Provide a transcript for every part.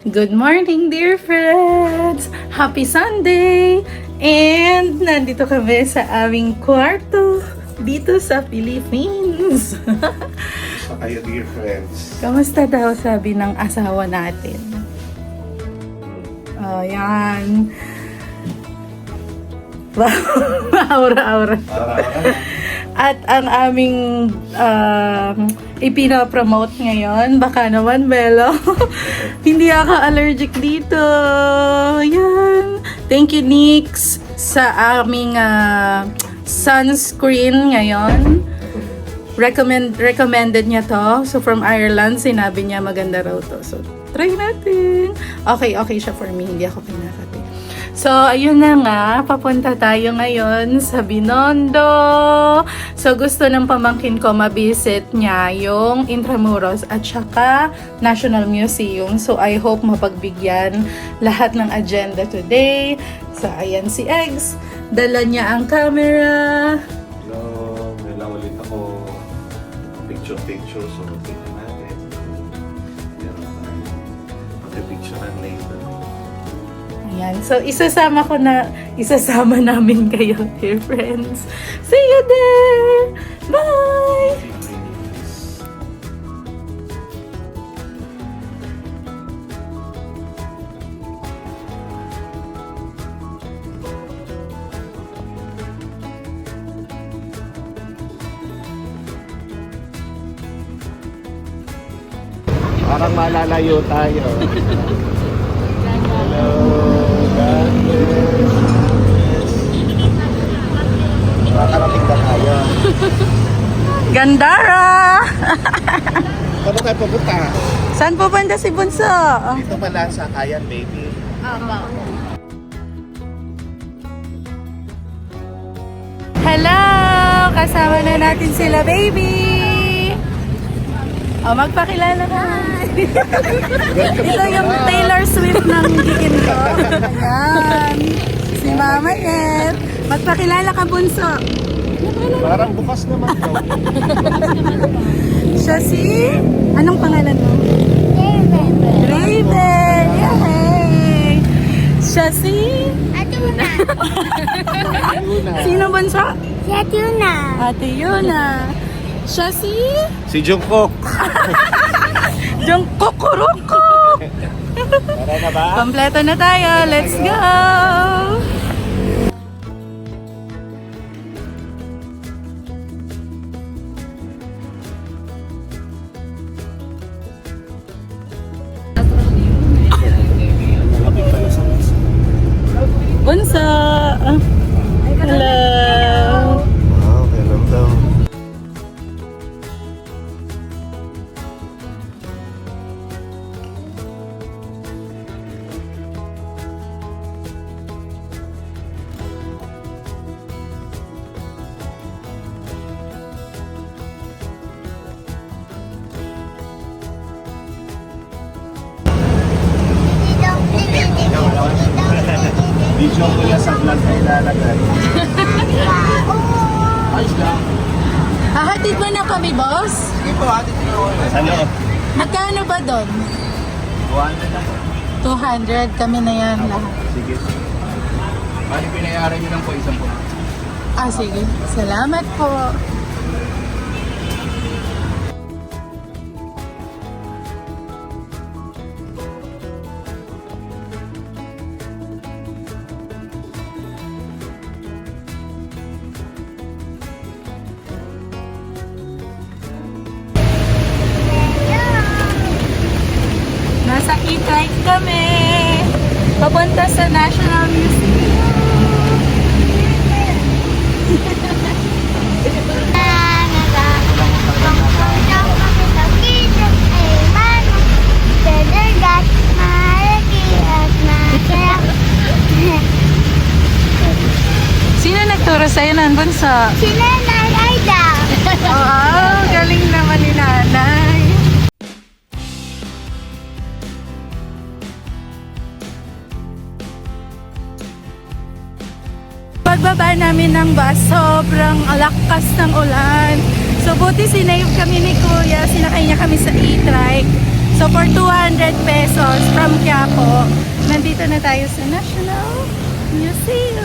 Good morning, dear friends! Happy Sunday! And nandito kami sa aming kwarto dito sa Philippines. Kamusta kayo, dear friends? Kamusta daw sabi ng asawa natin? Ayan. Wow, aura-aura. At ang aming ipinapromote ngayon, baka naman, Belo, hindi ako allergic dito. Yan. Thank you, Nix, sa aming sunscreen ngayon. Recommended niya to. So, from Ireland, sinabi niya maganda raw to. So, try natin. Okay siya for me. Hindi ako pinakati. So, ayun na nga, papunta tayo ngayon sa Binondo. So, gusto ng pamangkin ko mabisit niya yung Intramuros at saka National Museum. So, I hope mapagbigyan lahat ng agenda today. So, ayan si Eggs. Dala niya ang camera. Hello, may lang ulit ako picture. So, tingnan natin. Meron tayo pag-picturean later. Ayan. So, isasama namin kayo, dear friends. See you there! Bye! Parang malalayo tayo. Hello, God bless. Makakarating ba tayo? Gandara! Paano tayo pupunta? Saan pupunta si Bunso? Dito pala sa Kayan, baby. Hello! Kasama na natin sila, baby! O, magpakilala ka. Ito yung Taylor Swift ng gikin ko. Ayan. Si Mama Ed. Magpakilala ka, Bunso. Parang bukas naman daw. Siya si... Anong pangalan mo? Raven! Yay! Siya si... Atuna. Sino, Bunso? Si Atuna. Ate Yuna. Siya si... Si Jungkook. Jungkook Kuruko! Tara na ba? Kompleto na tayo. Let's go! Bunso! Hello! Wow, kailan daw? Video ko yan sa vlog na ilalagay. Ayos lang. Hahatid mo na kami, boss? Sige po, hatid ko. Sa loob. Magkano ba doon? 200 lang. 200 kami na yan lahat. Sige. Bali, pinayaran nyo lang po isang po. Ah, sige. Salamat po. Nasa e-trike kami. Papunta sa National Museum. Sino nagturo sa'yo nun, Bunso? Si Nanay Aida. Wow, galing naman ni Nanay. Pagbaba namin ng bus, sobrang lakas ng ulan. So buti sinave kami ni Kuya, sinakay niya kami sa e-trike. So for 200 pesos from Quiapo na tayo sa National Museum.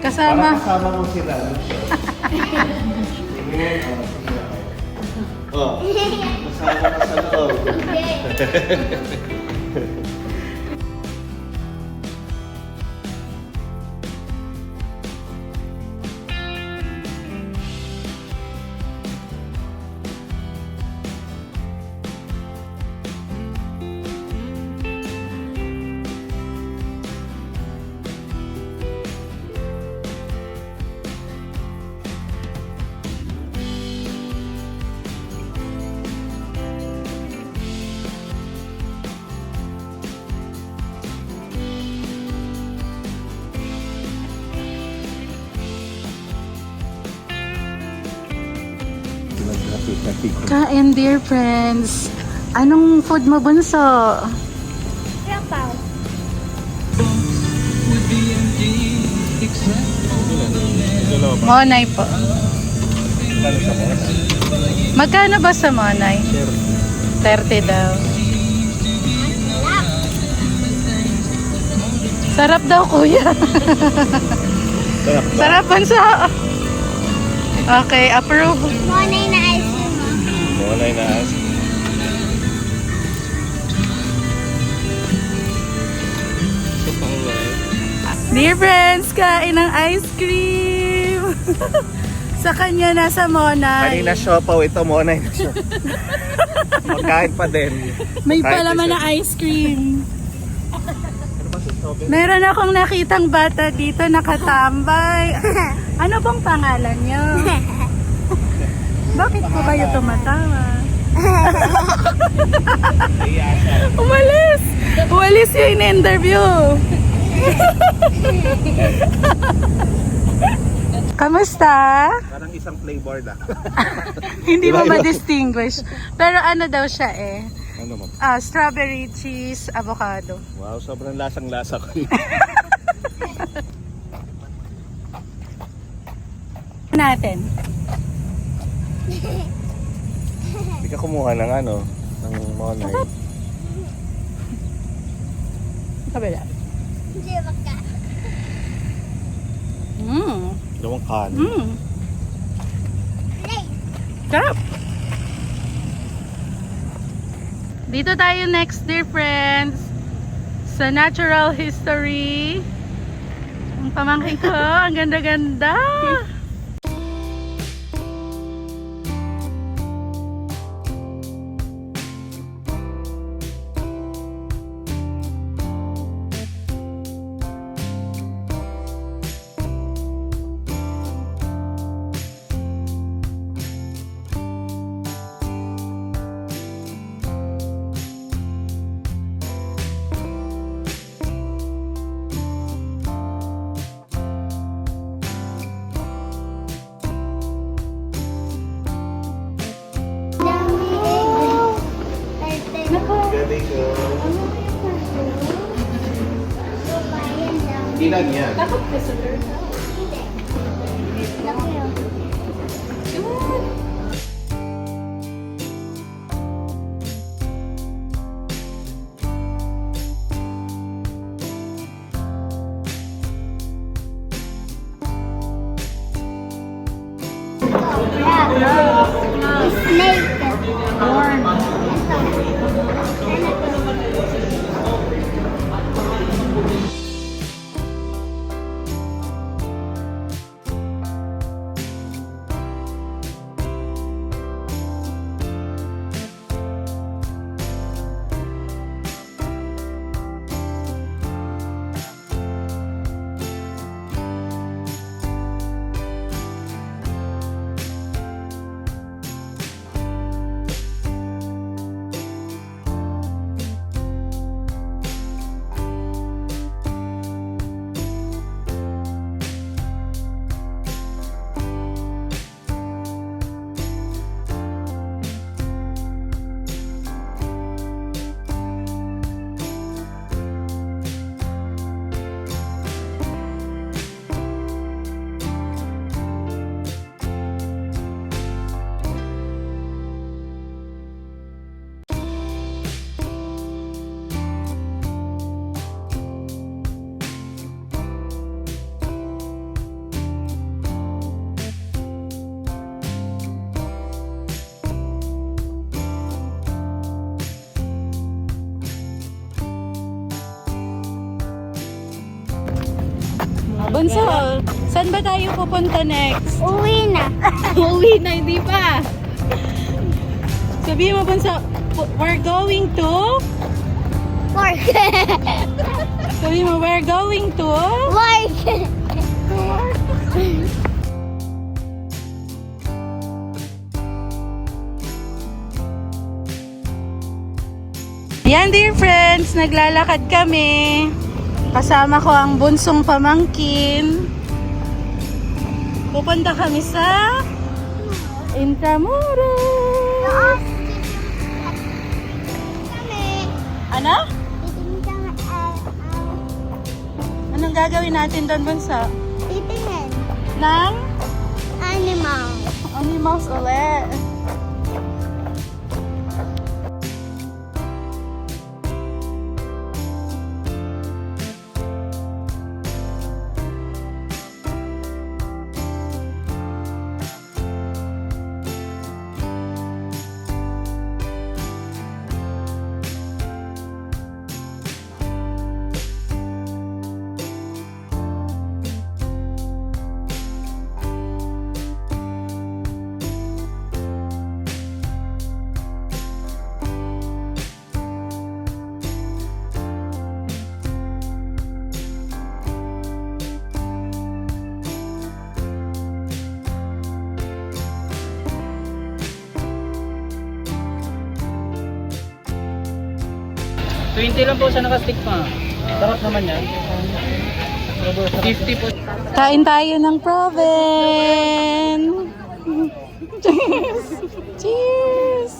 Kasama. Kasama mo sila. Oh, kasama ka sa loob. Kain, dear friends. Anong food mo, bunso? Rapaw. Monay po. Magkano ba sa Monay? 30 daw. Sarap daw, kuya. Sarap ba? Sarap, bunso. Okay, approve. Monay na ice cream mo. Wala na. Dear friends, kain ng ice cream. Sa kanya nasa Monay. Kanina siopaw ito, Monay na siya. Magkain pa din. May Kahit palaman isa. na ice cream. Meron akong nakitang bata dito nakatambay. Ano bang pangalan niyo? Bakit po kayo tumatawa? Umalis! Umalis yung in-interview. Kamusta? Parang isang flavor na. Hindi mo ma-distinguish. Pero ano daw siya eh? Ano mo? Strawberry cheese avocado. Wow, sobrang lasang-lasa ko. Natin. Hindi ka kumuha ng ano, ng monay. Kabila. Hindi baka. Gawang kan. Sarap. Dito tayo next, dear friends. Sa natural history. Ang pamangkin ko, ang ganda-ganda. Galing ko. Ilan yan? Dapat visitor. Snake. Bunso, saan ba tayo pupunta next? Uwi na. Uwi na, hindi pa. Sabihin mo, Bunso, we're going to? Work. Sabihin mo, we're going to? Work. Yan, dear friends, naglalakad kami. Kasama ko ang bunsong pamangkin. Pupunta kami sa Intramuros. Kami. Ano? Titingin kami. Anong gagawin natin doon, Bunso? Titingin. Ng Animal. animals ulit. $20 lang po sa naka-stick pa. Sarap naman yan. 50 po. Kain tayo ng Proven. Cheers! Cheers!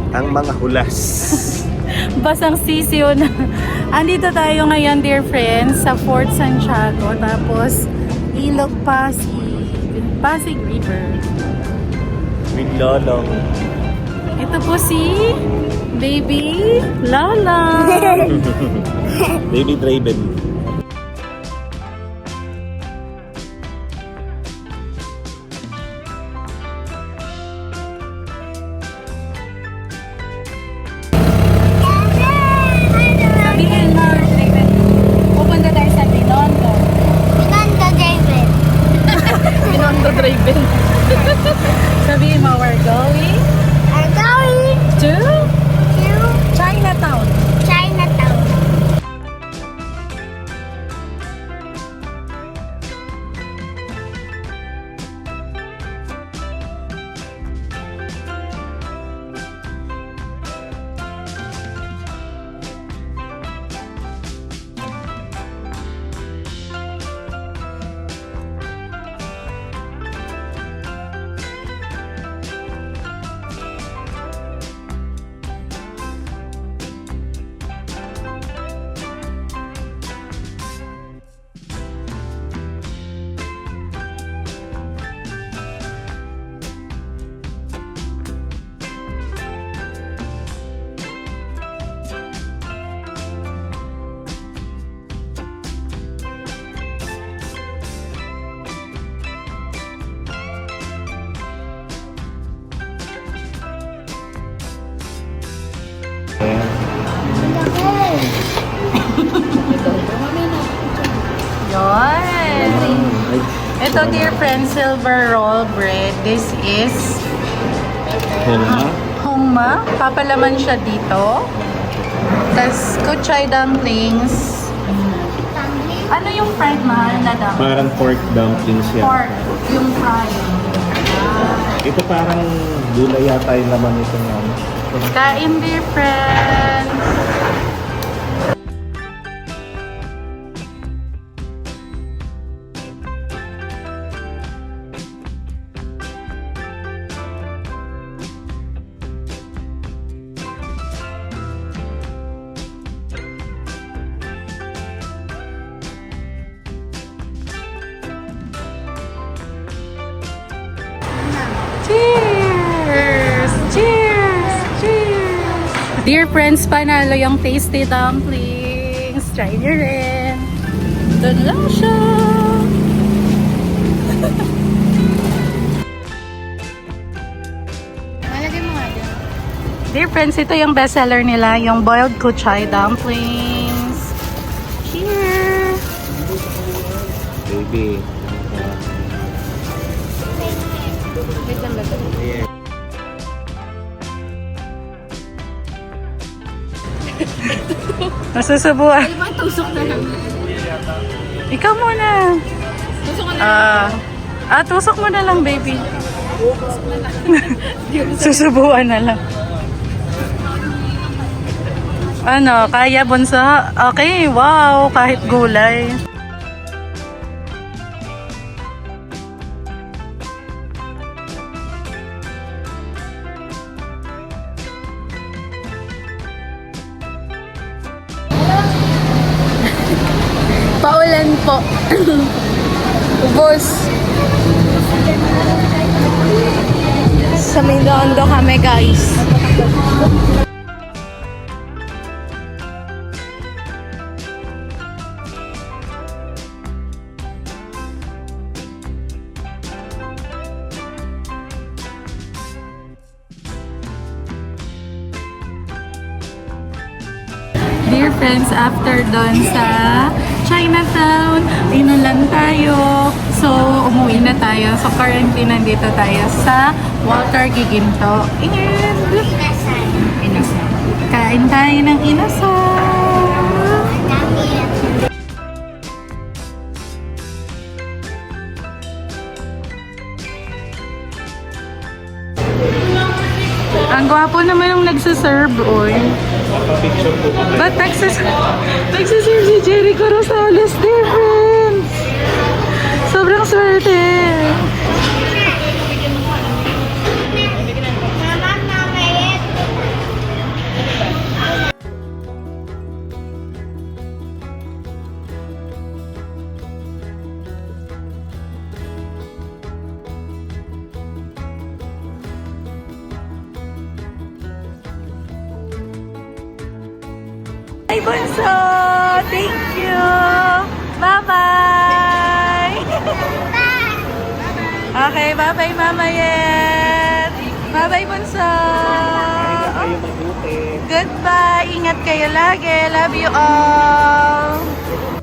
Ang mga hulas. Basang sisiyo na. Andito tayo ngayon, dear friends, sa Fort Santiago. Tapos, Ilog Pasig River. With Lolong. Ito po si Baby Lala. Baby Draven. Sabihin mo, Raven, pupunta tayo sa Binondo. Ganda, David. Binondo Raven. Sabihin mo, we're going I'm going to to Chinatown. Chinatown. Yun. Ito, dear friends, silver roll bread. This is hongma. Papalaman siya dito. Tapos, kuchay dumplings. Ano yung fried mahal na dumpling? Parang pork dumplings yan. Pork. Yung fried. Ito parang gulay yata yung laman nito ng ano. Kain, dear friends. Cheers! Cheers! Cheers! Dear friends, panalo yung tasty dumplings. Try nyo rin. Doon lang siya. Malagay mo nga dyan. Dear friends, ito yung bestseller nila, yung boiled kuchay dumplings. Cheers! Baby. Nasusubuan. Ibang tusok na lang. Ikaw muna. Tusok ko na Tusok mo na lang, baby. Susubuan na lang. Ano, kaya bunso? Okay, wow, kahit gulay. Paulan po. Ubos. Sa Binondo kami, guys. friends after doon sa Chinatown. Ayun na lang tayo. So, umuwi na tayo. So, currently nandito tayo sa Walter Giginto. And kain tayo ng inasal. Ang gwapo naman yung nagsaserve, oy. Picture po ba? Ba't nagsaserve si Jericho Rosales, dear friends? Sobrang swerte. Ay, Bunso! Thank you! Bye-bye! Okay, bye-bye, Mama Yet! Bye-bye, Bunso! Kayo mabuti. Goodbye! Ingat kayo lagi! Love you all!